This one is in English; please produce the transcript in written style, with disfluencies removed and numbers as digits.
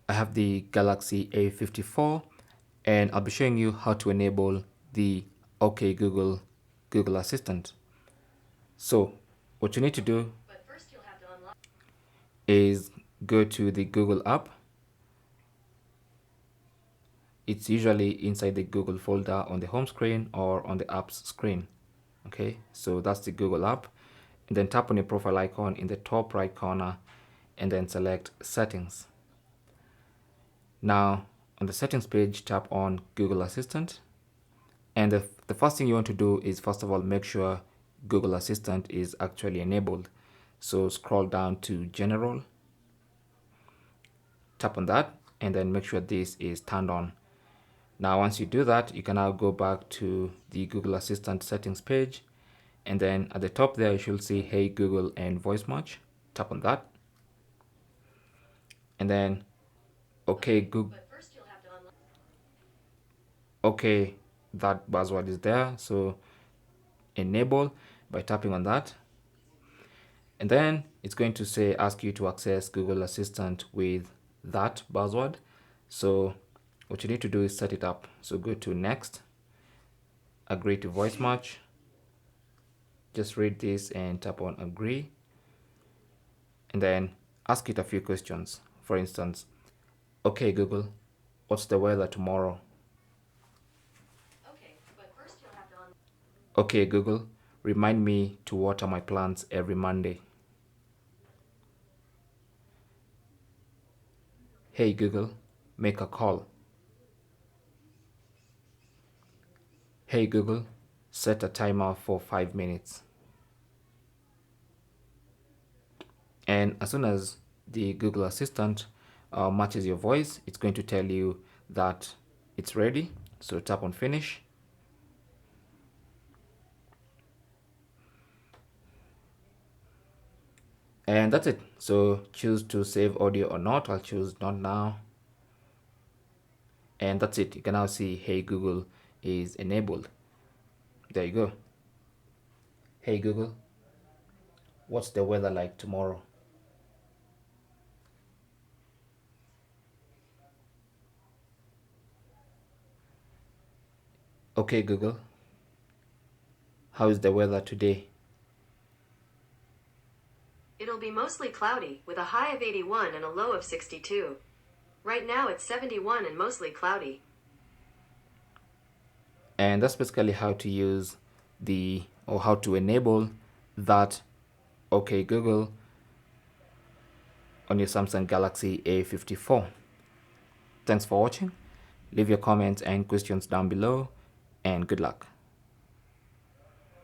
I have the Galaxy A54 and I'll be showing you how to enable the OK Google Assistant. So what you need to do is go to the Google app. It's usually inside the Google folder on the home screen or on the apps screen. Okay, so that's the Google app. And then tap on your profile icon in the top right corner and then select settings. Now on the settings page, tap on Google Assistant. And the first thing you want to do is, first of all, make sure Google Assistant is actually enabled. So scroll down to General, tap on that, and then make sure this is turned on. Now, once you do that, you can now go back to the Google Assistant settings page. And then at the top there, you should see Hey Google and Voice Match. Tap on that. And then, okay, Google. Okay, that buzzword is there. So enable by tapping on that. And then it's going to say, ask you to access Google Assistant with that buzzword. So what you need to do is set it up. So go to next, agree to voice match. Just read this and tap on agree. And then ask it a few questions. For instance, okay, Google, what's the weather tomorrow? Okay, Google, remind me to water my plants every Monday. Hey, Google, make a call. Hey, Google, set a timer for 5 minutes. And as soon as the Google Assistant matches your voice, it's going to tell you that it's ready. So tap on finish. And that's it. So choose to save audio or not. I'll choose not now. And that's it. You can now see Hey Google is enabled. There you go. Hey Google, what's the weather like tomorrow? Okay, Google, how is the weather today? It'll be mostly cloudy, with a high of 81 and a low of 62. Right now it's 71 and mostly cloudy. And that's basically how to use how to enable that OK Google on your Samsung Galaxy A54. Thanks for watching. Leave your comments and questions down below, and good luck.